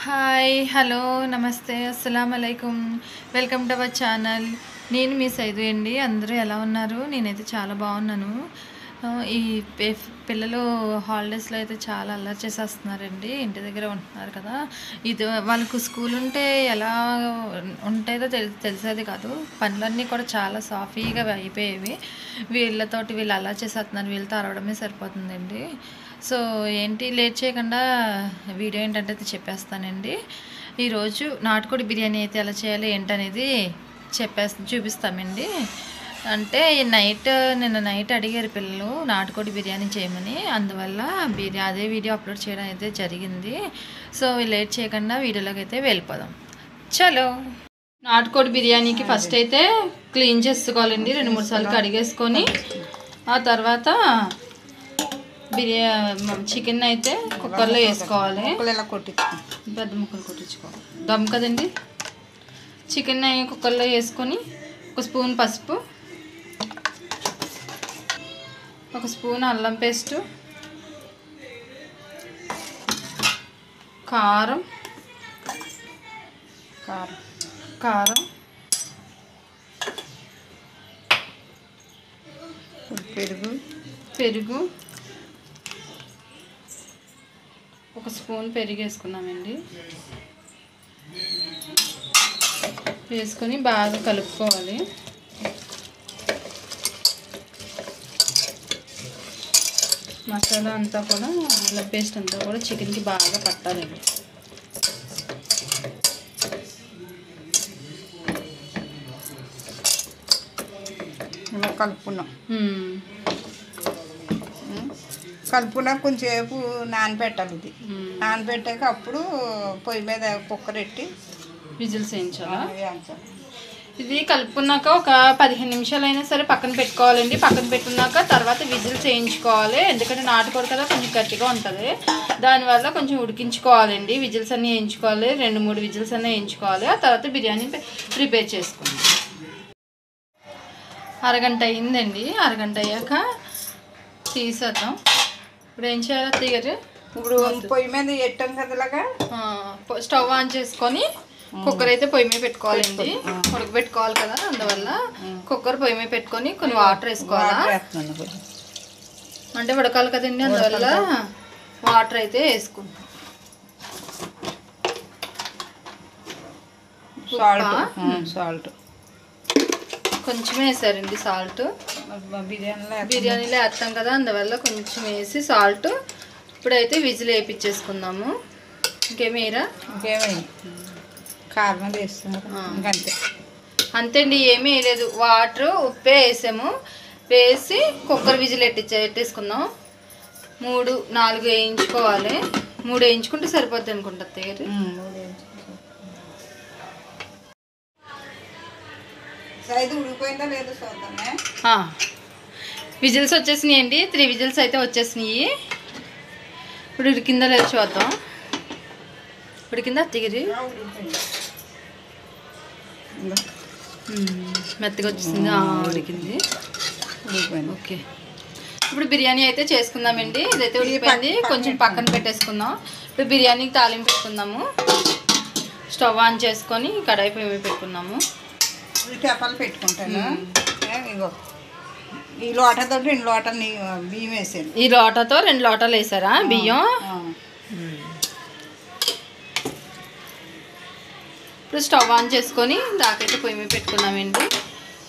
Hi hello నమస్తే అస్సలామలైకుం welcome to our channel. నేను మీ సైదు అండి. అందరూ ఎలా ఉన్నారు? నేనైతే చాలా బాగున్నాను. ఈ పిల్లలు హాలిడేస్లో అయితే చాలా అల్లరి చేసేస్తున్నారండి. ఇంటి దగ్గర ఉంటున్నారు కదా. ఇది వాళ్ళకు స్కూల్ ఉంటే ఎలా ఉంటుందో తెలిసేది కాదు. పనులన్నీ కూడా చాలా సాఫీగా అయిపోయేవి. వీళ్ళు అల్లరి చేసేస్తున్నారు. వీళ్ళతో అరవడమే సరిపోతుందండి. సో ఏంటి లేట్ చేయకుండా వీడియో ఏంటంటే చెప్పేస్తానండి. ఈరోజు నాటుకోడి బిర్యానీ అయితే ఎలా చేయాలి ఏంటనేది చూపిస్తామండి. అంటే నిన్న నైట్ అడిగారు పిల్లలు నాటుకోడి బిర్యానీ చేయమని. అందువల్ల అదే వీడియో అప్లోడ్ చేయడం అయితే జరిగింది. సో లేట్ చేయకుండా వీడియోలోకి అయితే వెళ్ళిపోదాం. చలో. నాటుకోడి బిర్యానీకి ఫస్ట్ అయితే క్లీన్ చేసుకోవాలండి. 2-3 సార్లు కడిగేసుకొని ఆ తర్వాత చికెన్ అయితే కుక్కర్లో వేసుకోవాలి. పెద్ద ముక్కలు కొట్టించుకోవాలి. దమ్ కదండి. చికెన్ కుక్కర్లో వేసుకొని 1 స్పూన్ పసుపు, 1 స్పూన్ అల్లం పేస్టు, కారం, పెరుగు 1 స్పూన్ పెరుగు వేసుకున్నామండి. వేసుకొని బాగా కలుపుకోవాలి. మసాలా అంతా కూడా అల్లం పేస్ట్ అంతా కూడా చికెన్కి బాగా పట్టాలండి. కలుపుకున్నా కొంచెంసేపు నానబెట్టాలి. ఇది నానబెట్టాక అప్పుడు పొయ్యి మీద కుక్కర్ పెట్టి విజిల్స్ వేయించాలా? ఇది కలుపుకున్నాక ఒక 15 నిమిషాలు అయినా సరే పక్కన పెట్టుకోవాలండి. పక్కన పెట్టుకున్నాక తర్వాత విజిల్స్ వేయించుకోవాలి. ఎందుకంటే నాటుకోడి కదా కొంచెం గట్టిగా ఉంటుంది. దానివల్ల కొంచెం ఉడికించుకోవాలండి. విజిల్స్ అన్నీ వేయించుకోవాలి. 2-3 విజిల్స్ అన్నీ వేయించుకోవాలి. ఆ తర్వాత బిర్యానీ ప్రిపేర్ చేసుకోండి. అరగంట అయిందండి. అరగంట అయ్యాక తీసేద్దాం. ఇప్పుడు ఏం చేయాలి అత్తయ్య గారు? ఇప్పుడు పొయ్యి మీద ఎట్టాం కదలాగా స్టవ్ ఆన్ చేసుకొని కుక్కర్ అయితే పొయ్యి మీద పెట్టుకోవాలండి. ఉడకబెట్టుకోవాలి కదా. అందువల్ల కుక్కర్ పొయ్యి మీద పెట్టుకొని కొన్ని వాటర్ వేసుకోవాలా, అంటే ఉడకాలి కదండి. అందువల్ల వాటర్ అయితే వేసుకుంటాం. సాల్ట్ కొంచెమే వేసారండి. సాల్ట్ బిర్యానీలో వేస్తాం కదా, అందువల్ల కొంచెం వేసి సాల్ట్. ఇప్పుడైతే విజిల్ వేయించేసుకుందాము. ఇంకేమేరా? కారం వేస్తున్నారు ఇంకంతే. అంతే అండి, ఏమీ వేయలేదు. వాటర్ ఉప్పే వేసాము. వేసి కుక్కర్ విజిల్ పెట్టేసుకుందాం. 3-4 వేయించుకోవాలి. 3 వేయించుకుంటే సరిపోద్ది అనుకుంటా అత్తయ్య గారు. ఉడికిపోయిందా లేదో చూద్దామే. విజిల్స్ వచ్చేసినాయి అండి. 3 విజిల్స్ అయితే వచ్చేసినాయి. ఇప్పుడు ఉడికిందా లేదో చూద్దాం. ఉడికిందా అత్తగిరి? మెత్తగా వచ్చేసింది. ఉడికింది. ఓకే, ఇప్పుడు బిర్యానీ అయితే చేసుకుందామండి. ఇదైతే ఉడికిపోయింది. కొంచెం పక్కన పెట్టేసుకుందాం. ఇప్పుడు బిర్యానీకి తాలింపు పెట్టుకుందాము. స్టవ్ ఆన్ చేసుకొని కడాయి పొయ్యి పెట్టుకుందాము. చేపలు పెట్టుకుంటాను. ఇగో ఈ లోటతో 2 లోటాలు బియ్యం వేసాను. ఈ లోటాతో 2 లోటాలు వేసారా బియ్యం? ఇప్పుడు స్టవ్ ఆన్ చేసుకొని దాకైతే పొయ్యి మీద పెట్టుకున్నామండి.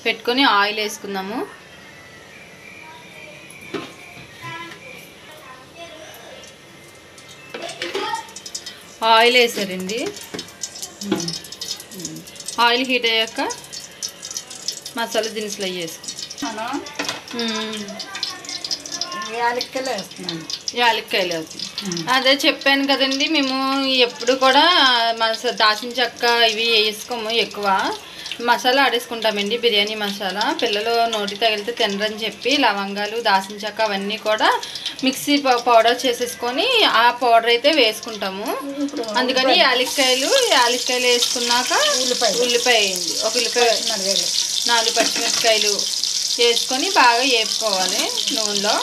పెట్టుకొని ఆయిల్ వేసుకుందాము. ఆయిల్ వేసారండి. ఆయిల్ హీట్ అయ్యాక మసాలా దినుసులు అవి వేసుకుంటాం. యాలక్కాయలు అవుతుంది. అదే చెప్పాను కదండి, మేము ఎప్పుడు కూడా దాల్చిన చెక్క ఇవి వేసుకోము. ఎక్కువ మసాలా ఆడేసుకుంటామండి. బిర్యానీ మసాలా పిల్లలు నోటి తగిలితే తినరని చెప్పి లవంగాలు, దాల్చిన చెక్క అవన్నీ కూడా మిక్సీ పౌడర్ చేసేసుకొని ఆ పౌడర్ అయితే వేసుకుంటాము. అందుకని యాలక్కాయలు వేసుకున్నాక ఉల్లిపాయ వేయండి. 1 ఉల్లిపాయ, 4 పచ్చిమిరపకాయలు వేసుకొని బాగా వేపుకోవాలి నూనెలో.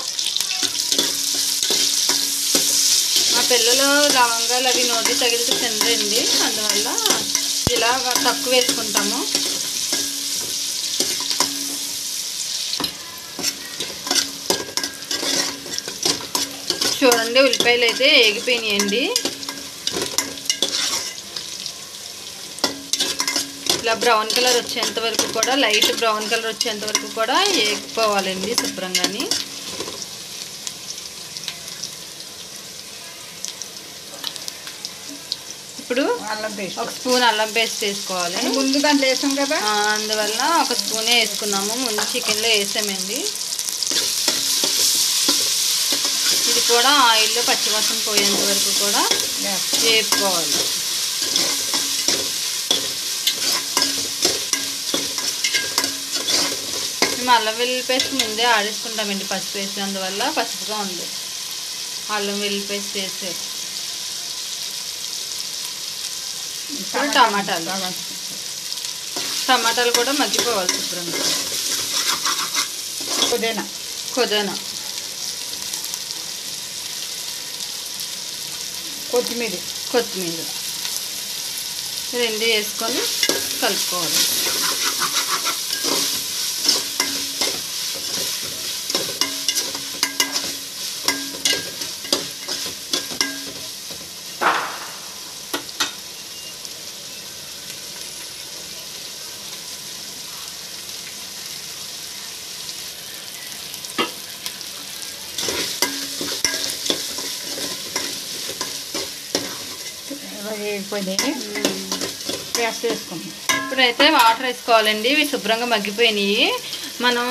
పిల్లలు లవంగాలు అవి నోటి తగిలితే తినరండి, అందువల్ల ఇలా తక్కువ వేసుకుంటాము. చూడండి ఉల్లిపాయలు అయితే ఏగిపోయినాయండి. ఇలా బ్రౌన్ కలర్ వచ్చేంత వరకు కూడా, లైట్ బ్రౌన్ కలర్ వచ్చేంత వరకు కూడా ఏగిపోవాలండి శుభ్రంగాని. ఇప్పుడు ఒక స్పూన్ అల్లం పేస్ట్ వేసుకోవాలి. ముందు దాంట్లో వేసాం కదా, అందువల్ల ఒక స్పూనే వేసుకున్నాము. ముందు చికెన్లో వేసామండి. ఇది కూడా ఆయిల్లో పచ్చివాసన పోయేంత వరకు కూడా వేపుకోవాలి. మేము అల్లం వెల్లుల్లి పేస్ట్ ముందే ఆడేసుకుంటామండి పసుపు వేసి, అందువల్ల పసుపుగా ఉంది. అల్లం వెల్లుల్లి పేస్ట్ వేసే ఇప్పుడు టమాటాలు కూడా మగ్గిపోవాలి శుభ్రంగా. పుదీనా కొత్తిమీర రెండు వేసుకొని కలుపుకోవాలి. పేస్ట్ వేసుకుందాం. ఇప్పుడైతే వాటర్ వేసుకోవాలండి. ఇవి శుభ్రంగా మగ్గిపోయినాయి. మనం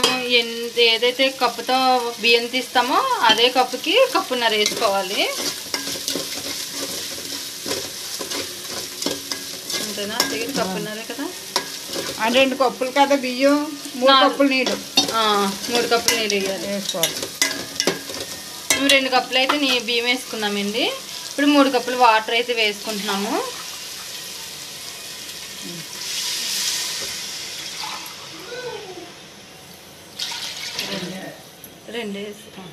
ఏదైతే కప్పుతో బియ్యం తీస్తామో అదే కప్పుకి కప్పున్నర వేసుకోవాలి. అంతేనా? కప్పున్నరే కదా. 2 కప్పులు కదా బియ్యం, 3 కప్పులు నీళ్ళు. 3 కప్పులు నీళ్ళు వేసుకోవాలి. మేము 2 కప్పులు అయితే బియ్యం వేసుకున్నామండి. ఇప్పుడు 3 కప్పులు వాటర్ అయితే వేసుకుంటున్నాము. రెండు వేస్తాం.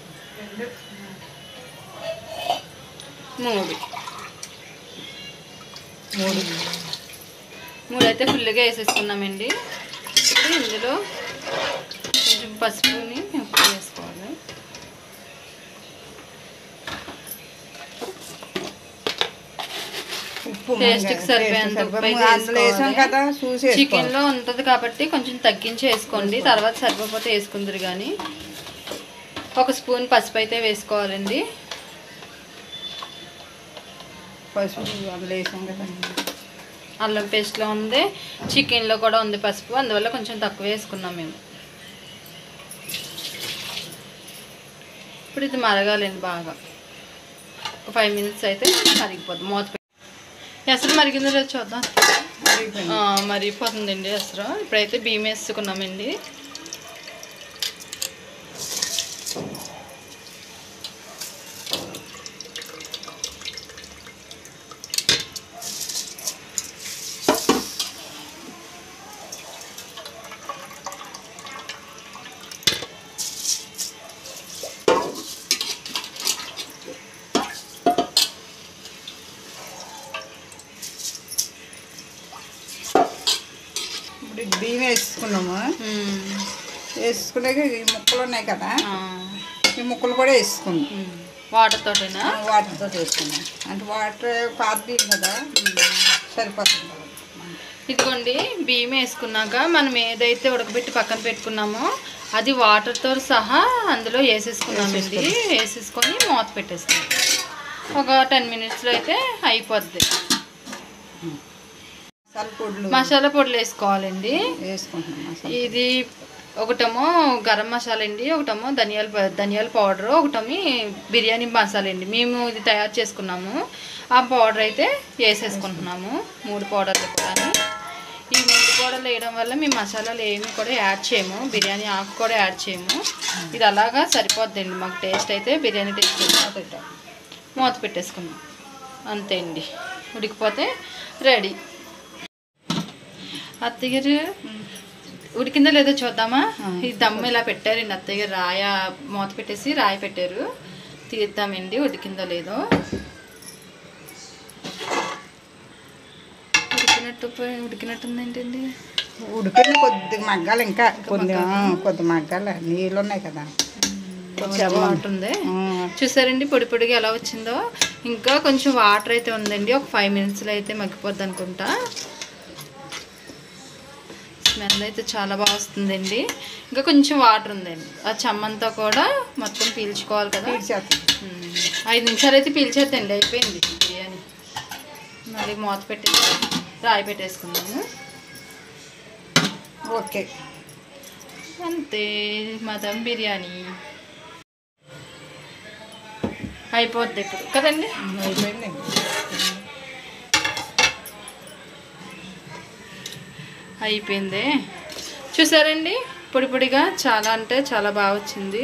3 అయితే ఫుల్గా వేసేసుకున్నామండి. ఇప్పుడు ఇందులో కొంచెం పసుపుని వేసుకోవాలి. టేస్ట్కి సరిపోయేంత ఉప్పు వేసుకోవాలి. చికెన్లో ఉంటుంది కాబట్టి కొంచెం తగ్గించి వేసుకోండి, తర్వాత సరిపోతే వేసుకుందరు. కానీ 1 స్పూన్ పసుపు అయితే వేసుకోవాలండి. పసుపు అందులో వేసాం కదా. అల్లం పేస్ట్లో ఉంది, చికెన్లో కూడా ఉంది పసుపు, అందువల్ల కొంచెం తక్కువ వేసుకున్నాం మేము. ఇప్పుడు ఇది మరగాలండి బాగా. ఒక 5 మినిట్స్ అయితే మరిగిపోతుంది. మూత ఎసరు మరిగిందో లేదు చూద్దాం. మరిగిపోతుందండి ఎసరు. ఇప్పుడైతే బియ్యం వేసుకున్నామండి. బియ్యం వేసుకున్నాము. వేసుకున్నాక ఈ ముక్కలు ఉన్నాయి కదా, ఈ ముక్కలు కూడా వేసుకున్నాం. వాటర్తో వేసుకున్నాం. అంటే వాటర్ పాత బియ్యం కదా, సరిపోతుంది. ఇదిగోండి బియ్యం వేసుకున్నాక మనం ఏదైతే ఉడకబెట్టి పక్కన పెట్టుకున్నామో అది వాటర్తో సహా అందులో వేసేసుకున్నామండి. వేసేసుకొని మూత పెట్టేసుకున్నాం. ఒక 10 మినిట్స్లో అయితే అయిపోద్ది. మసాలా పొడులు వేసుకోవాలండి. ఇది ఒకటేమో గరం మసాలా అండి, ఒకటేమో ధనియాల పౌడరు, ఒకటేమో బిర్యానీ మసాలా అండి. మేము ఇది తయారు చేసుకున్నాము. ఆ పౌడర్ అయితే వేసేసుకుంటున్నాము. 3 పౌడర్లు కూడా. ఈ 3 పౌడర్లు వేయడం వల్ల మేము మసాలాలు ఏమి కూడా యాడ్ చేయము, బిర్యానీ ఆకు కూడా యాడ్ చేయము. ఇది అలాగా సరిపోద్దండి మాకు. టేస్ట్ అయితే బిర్యానీ టేస్ట్ పెట్టాం. మూత పెట్టేసుకున్నాం. అంతే అండి, ఉడికిపోతే రెడీ. అత్తగారు ఉడికిందో లేదో చూద్దామా? ఈ దమ్ము ఇలా పెట్టారండి అత్తగారు. మూత పెట్టేసి రాయి పెట్టారు. తీద్దామండి ఉడికిందో లేదో. ఉడికినట్టుంది ఏంటండి? ఉడికింది, కొద్దిగా మగ్గాలి, ఇంకా కొద్ది మగ్గాలి, నీళ్ళు ఉన్నాయి కదా. వాటర్ ఉంది చూసారండి, పొడి పొడిగా ఎలా వచ్చిందో. ఇంకా కొంచెం వాటర్ అయితే ఉందండి, ఒక 5 minutesలో అయితే మగ్గిపోద్ది అనుకుంటా. స్మెల్ అయితే చాలా బాగా వస్తుందండి. ఇంకా కొంచెం వాటర్ ఉందండి, ఆ చెమ్మంతా కూడా మొత్తం పీల్చుకోవాలి కదా. 5 నిమిషాలు అయితే పీల్చేద్దండి, అయిపోయింది బిర్యానీ. మళ్ళీ మూత పెట్టేసి రాయి పెట్టేసుకున్నాము. ఓకే, అంతే, మా దమ్ బిర్యానీ అయిపోద్ది ఇప్పుడు కదండి. అయిపోయింది. అయిపోయింది చూసారండి, పొడి పొడిగా చాలా అంటే చాలా బాగా వచ్చింది.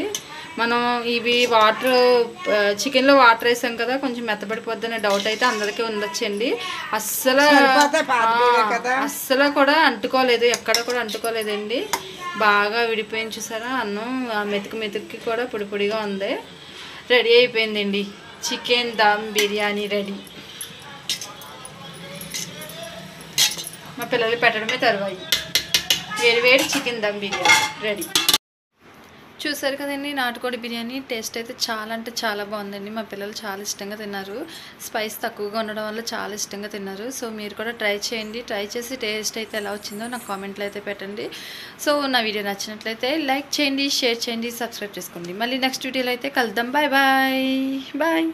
మనం ఇవి వాటర్ చికెన్లో వాటర్ వేసాం కదా, కొంచెం మెత్తబడిపోద్దనే డౌట్ అయితే అందరికీ ఉండొచ్చండి. అస్సలు కూడా అంటుకోలేదు, ఎక్కడ కూడా అంటుకోలేదండి. బాగా విడిపోయింది చూసారా అన్నం, మెతుకు మెతుక్కి కూడా పొడి పొడిగా ఉంది. రెడీ అయిపోయిందండి, చికెన్ దమ్ బిర్యానీ రెడీ. మా పిల్లలు పెట్టడమే తర్వాయి. వేడి వేడి చికెన్ దమ్ బిర్యానీ రెడీ. చూసారు కదండి, నాటుకోడి బిర్యానీ టేస్ట్ అయితే చాలా అంటే చాలా బాగుందండి. మా పిల్లలు చాలా ఇష్టంగా తిన్నారు, స్పైస్ తక్కువగా ఉండడం వల్ల చాలా ఇష్టంగా తిన్నారు. సో మీరు కూడా ట్రై చేయండి, ట్రై చేసి టేస్ట్ అయితే ఎలా వచ్చిందో నాకు కామెంట్లో అయితే పెట్టండి. సో నా వీడియో నచ్చినట్లయితే లైక్ చేయండి, షేర్ చేయండి, సబ్స్క్రైబ్ చేసుకోండి. మళ్ళీ నెక్స్ట్ వీడియోలో అయితే కలుద్దాం. Bye bye bye.